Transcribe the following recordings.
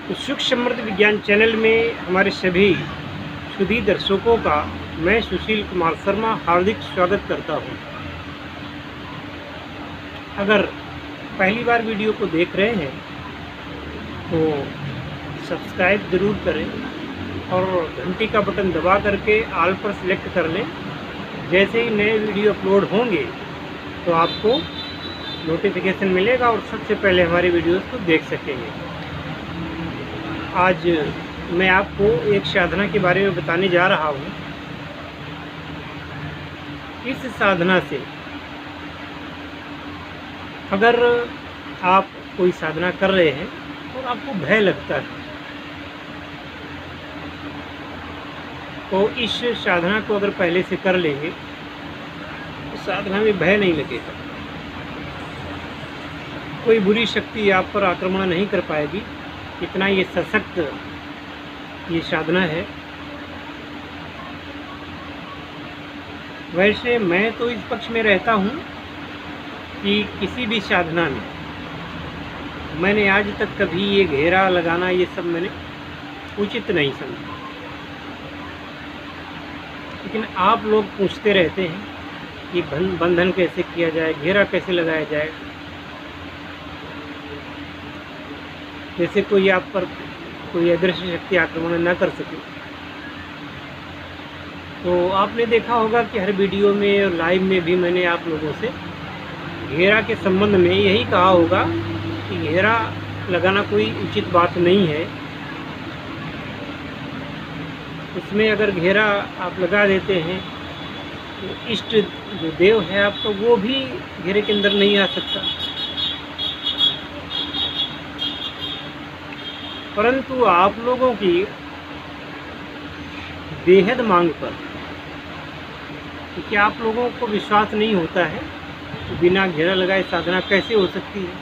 तो सुख समृद्ध विज्ञान चैनल में हमारे सभी सुधी दर्शकों का मैं सुशील कुमार शर्मा हार्दिक स्वागत करता हूं। अगर पहली बार वीडियो को देख रहे हैं तो सब्सक्राइब ज़रूर करें और घंटी का बटन दबा करके ऑल पर सिलेक्ट कर लें। जैसे ही नए वीडियो अपलोड होंगे तो आपको नोटिफिकेशन मिलेगा और सबसे पहले हमारे वीडियोस को देख सकेंगे। आज मैं आपको एक साधना के बारे में बताने जा रहा हूँ। इस साधना से अगर आप कोई साधना कर रहे हैं और आपको भय लगता है तो इस साधना को अगर पहले से कर लेंगे तो साधना में भय नहीं लगेगा। कोई बुरी शक्ति आप पर आक्रमण नहीं कर पाएगी। इतना ये सशक्त ये साधना है। वैसे मैं तो इस पक्ष में रहता हूँ कि किसी भी साधना में मैंने आज तक कभी ये घेरा लगाना ये सब मैंने उचित नहीं समझा। लेकिन आप लोग पूछते रहते हैं कि बंधन कैसे किया जाए, घेरा कैसे लगाया जाए। जैसे कोई आप पर कोई अदृश्य शक्ति आक्रमण न कर सके। तो आपने देखा होगा कि हर वीडियो में और लाइव में भी मैंने आप लोगों से घेरा के संबंध में यही कहा होगा कि घेरा लगाना कोई उचित बात नहीं है। उसमें अगर घेरा आप लगा देते हैं तो इष्ट जो देव है आपका वो भी घेरे के अंदर नहीं आ सकता। परंतु आप लोगों की बेहद मांग पर, क्योंकि आप लोगों को विश्वास नहीं होता है तो बिना घेरा लगाए साधना कैसे हो सकती है,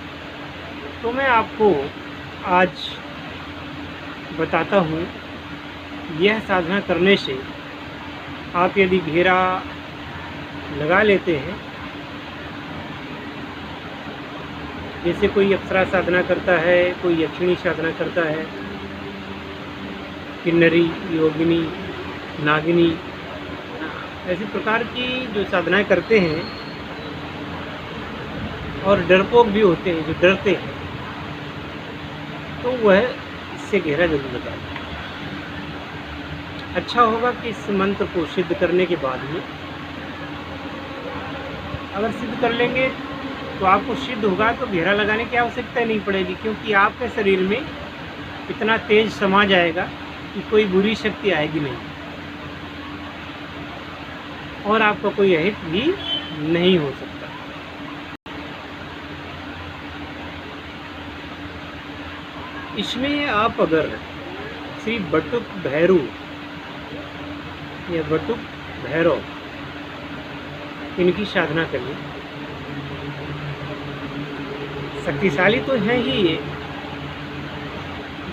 तो मैं आपको आज बताता हूँ। यह साधना करने से आप यदि घेरा लगा लेते हैं, जैसे कोई अप्सरा साधना करता है, कोई यक्षिणी साधना करता है, किन्नरी, योगिनी, नागिनी, ऐसी प्रकार की जो साधनाएं करते हैं और डरपोक भी होते हैं जो डरते हैं, तो वह इससे घेरा जरूर लगा। अच्छा होगा कि इस मंत्र को सिद्ध करने के बाद में अगर सिद्ध कर लेंगे तो आपको सिद्ध होगा तो घेरा लगाने की आवश्यकता नहीं पड़ेगी, क्योंकि आपके शरीर में इतना तेज समा जाएगा कि कोई बुरी शक्ति आएगी नहीं और आपका कोई अहित भी नहीं हो सकता। इसमें आप अगर श्री बटुक भैरव या बटुक भैरव इनकी साधना करिए। शक्तिशाली तो हैं ही ये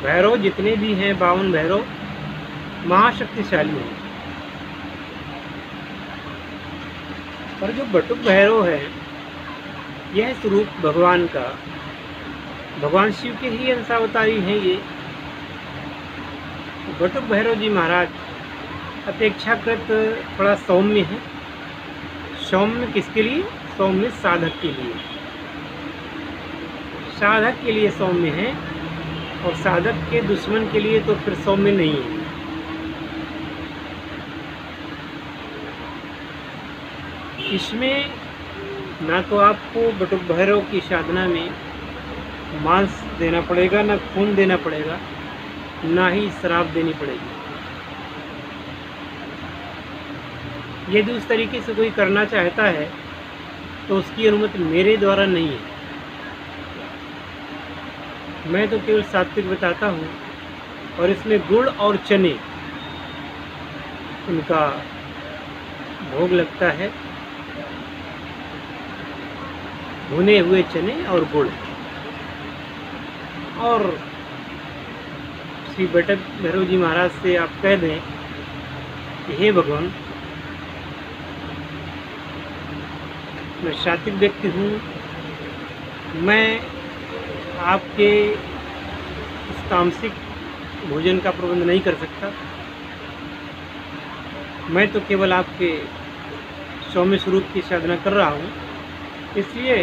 भैरव, जितने भी हैं 52 भैरव महाशक्तिशाली हैं। पर जो बटुक भैरव है यह स्वरूप भगवान का, भगवान शिव के ही अंशावतारी हैं ये। बटुक भैरव जी महाराज अपेक्षाकृत थोड़ा सौम्य है। सौम्य किसके लिए? सौम्य साधक के लिए। साधक के लिए सौम्य है और साधक के दुश्मन के लिए तो फिर सौम्य नहीं है। इसमें ना तो आपको बटुक भैरव की साधना में मांस देना पड़ेगा, ना खून देना पड़ेगा, ना ही शराब देनी पड़ेगी। यदि उस तरीके से कोई करना चाहता है तो उसकी अनुमति मेरे द्वारा नहीं है। मैं तो केवल सात्विक बताता हूँ और इसमें गुड़ और चने उनका भोग लगता है। भुने हुए चने और गुड़। और श्री बटुक भैरव जी महाराज से आप कह दें कि हे भगवान, मैं सात्विक व्यक्ति हूँ, मैं आपके इस तामसिक भोजन का प्रबंध नहीं कर सकता। मैं तो केवल आपके सौम्य स्वरूप की साधना कर रहा हूँ, इसलिए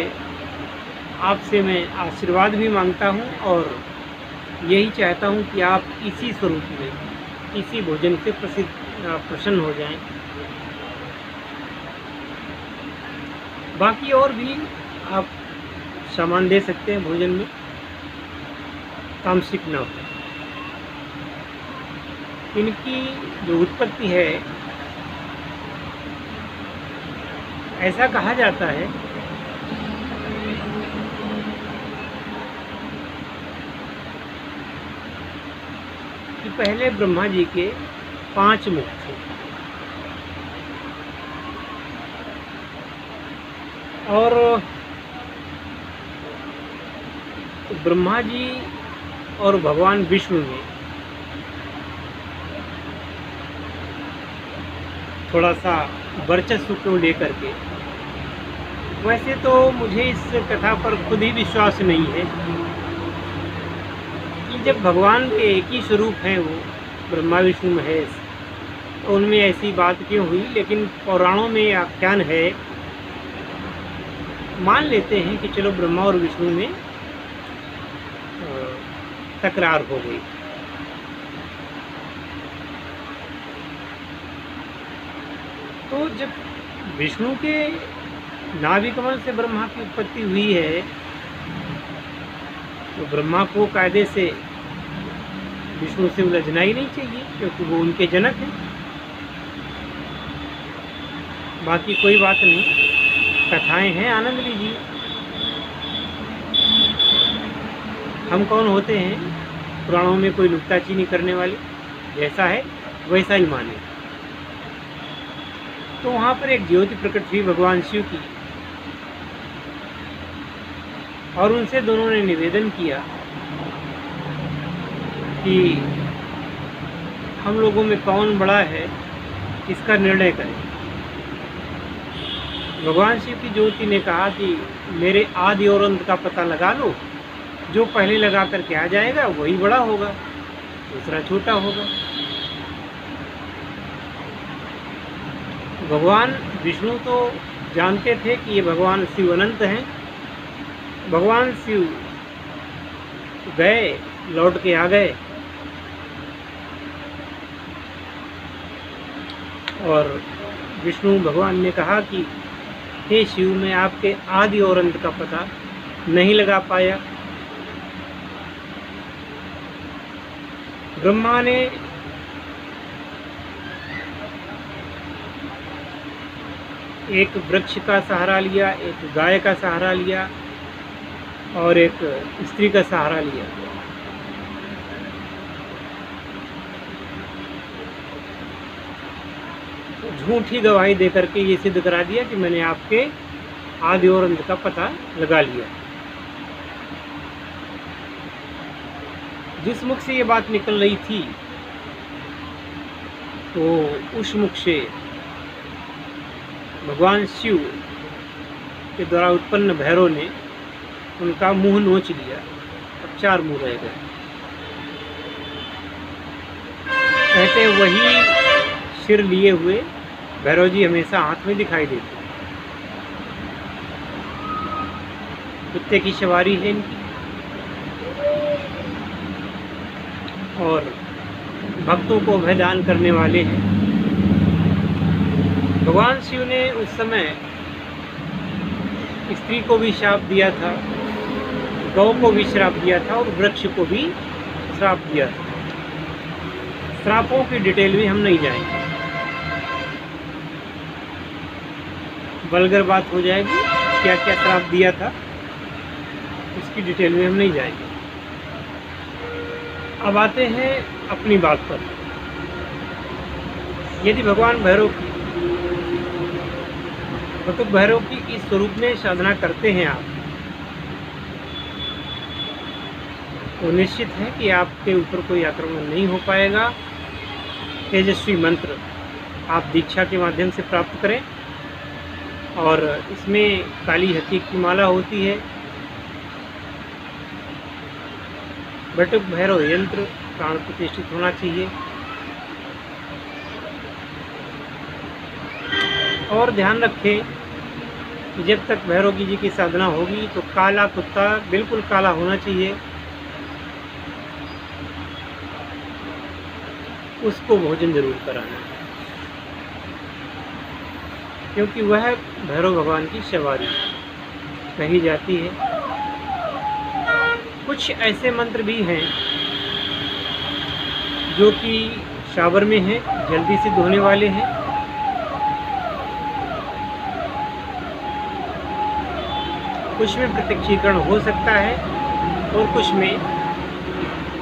आपसे मैं आशीर्वाद भी मांगता हूँ और यही चाहता हूँ कि आप इसी स्वरूप में, इसी भोजन से प्रसन्न हो जाएं। बाकी और भी आप सामान दे सकते हैं भोजन में, तामसिक न हो। इनकी जो उत्पत्ति है, ऐसा कहा जाता है कि पहले ब्रह्मा जी के 5 मुख थे और ब्रह्मा जी और भगवान विष्णु ने थोड़ा सा वर्चस्व को लेकर के, वैसे तो मुझे इस कथा पर खुद ही विश्वास नहीं है कि जब भगवान के एक ही स्वरूप हैं वो ब्रह्मा विष्णु महेश, तो उनमें ऐसी बात क्यों हुई। लेकिन पुराणों में आख्यान है, मान लेते हैं कि चलो ब्रह्मा और विष्णु में तकरार हो गई। तो जब विष्णु के नाभि कमल से ब्रह्मा की उत्पत्ति हुई है, तो ब्रह्मा को कायदे से विष्णु से उलझना ही नहीं चाहिए, क्योंकि वो उनके जनक हैं। बाकी कोई बात नहीं, कथाएं हैं, आनंद लीजिए। हम कौन होते हैं पुराणों में कोई नुक्ताचीनी करने वाले, जैसा है वैसा ही माने। तो वहाँ पर एक ज्योति प्रकट हुई भगवान शिव की, और उनसे दोनों ने निवेदन किया कि हम लोगों में कौन बड़ा है, इसका निर्णय करें। भगवान शिव की ज्योति ने कहा कि मेरे आदि और अंत का पता लगा लो, जो पहले लगा करके आ जाएगा वही बड़ा होगा, दूसरा छोटा होगा। भगवान विष्णु तो जानते थे कि ये भगवान शिव अनंत हैं। भगवान शिव गए, लौट के आ गए और विष्णु भगवान ने कहा कि हे शिव, मैं आपके आदि और अंत का पता नहीं लगा पाया। ब्रह्मा ने एक वृक्ष का सहारा लिया, एक गाय का सहारा लिया और एक स्त्री का सहारा लिया। झूठी गवाही देकर के ये सिद्ध करा दिया कि मैंने आपके आदि और अंत का पता लगा लिया। जिस मुख से ये बात निकल रही थी, तो उस मुख से भगवान शिव के द्वारा उत्पन्न भैरव ने उनका मुंह नोच लिया। अब 4 मुंह रह गए। कहते वही सिर लिए हुए भैरव जी हमेशा हाथ में दिखाई देते। कुत्ते की सवारी है इनकी, और भक्तों को अभयदान करने वाले हैं। भगवान शिव ने उस समय स्त्री को भी श्राप दिया था, गौ को भी श्राप दिया था और वृक्ष को भी श्राप दिया था। श्रापों की डिटेल में हम नहीं जाएंगे, वल्गर बात हो जाएगी। क्या क्या श्राप दिया था उसकी डिटेल में हम नहीं जाएंगे। अब आते हैं अपनी बात पर। यदि भगवान भैरव की, बटुक भैरव की इस स्वरूप में साधना करते हैं आप, तो निश्चित है कि आपके ऊपर कोई आक्रमण नहीं हो पाएगा। तेजस्वी मंत्र आप दीक्षा के माध्यम से प्राप्त करें, और इसमें काली हती की माला होती है, बटुक भैरव यंत्र प्राण प्रतिष्ठित होना चाहिए। और ध्यान रखें कि जब तक भैरव जी की साधना होगी तो काला कुत्ता बिल्कुल काला होना चाहिए, उसको भोजन जरूर कराना, क्योंकि वह भैरव भगवान की सवारी कही जाती है। कुछ ऐसे मंत्र भी हैं जो कि शावर में हैं, जल्दी से धोने वाले हैं। कुछ में प्रत्यक्षीकरण हो सकता है और कुछ में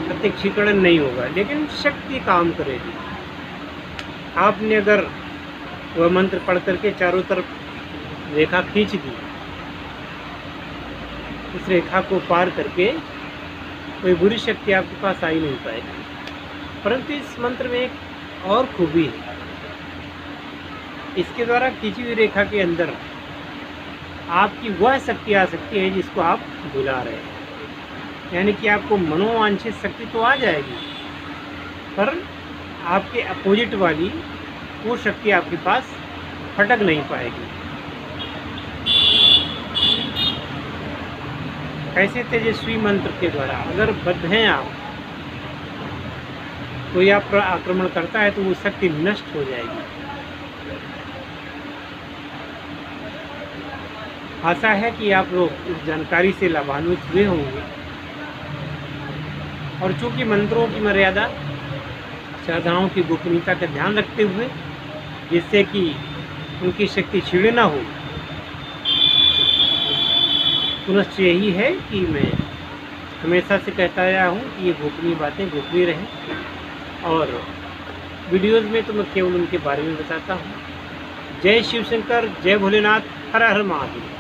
प्रत्यक्षीकरण नहीं होगा, लेकिन शक्ति काम करेगी। आपने अगर वह मंत्र पढ़ करके चारों तरफ रेखा खींच दी, उस रेखा को पार करके कोई बुरी शक्ति आपके पास आ ही नहीं पाएगी। परंतु इस मंत्र में एक और खूबी है, इसके द्वारा खींची हुई रेखा के अंदर आपकी वह शक्ति आ सकती है जिसको आप बुला रहे हैं, यानी कि आपको मनोवांछित शक्ति तो आ जाएगी, पर आपके अपोजिट वाली वो शक्ति आपके पास फटक नहीं पाएगी। ऐसे तेजस्वी मंत्र के द्वारा अगर बद्ध हैं आप, कोई आप पर आक्रमण करता है तो वो शक्ति नष्ट हो जाएगी। आशा है कि आप लोग इस जानकारी से लाभान्वित हुए होंगे। और चूंकि मंत्रों की मर्यादा, साधनाओं की गोपनीयता का ध्यान रखते हुए, जिससे कि उनकी शक्ति क्षीण न हो, पुनश्च यही है कि मैं हमेशा से कहता आया हूँ कि ये गोपनीय बातें गोपनीय रहें, और वीडियोज़ में तो मैं केवल उनके बारे में बताता हूँ। जय शिव शंकर, जय भोलेनाथ, हर हर महादेव।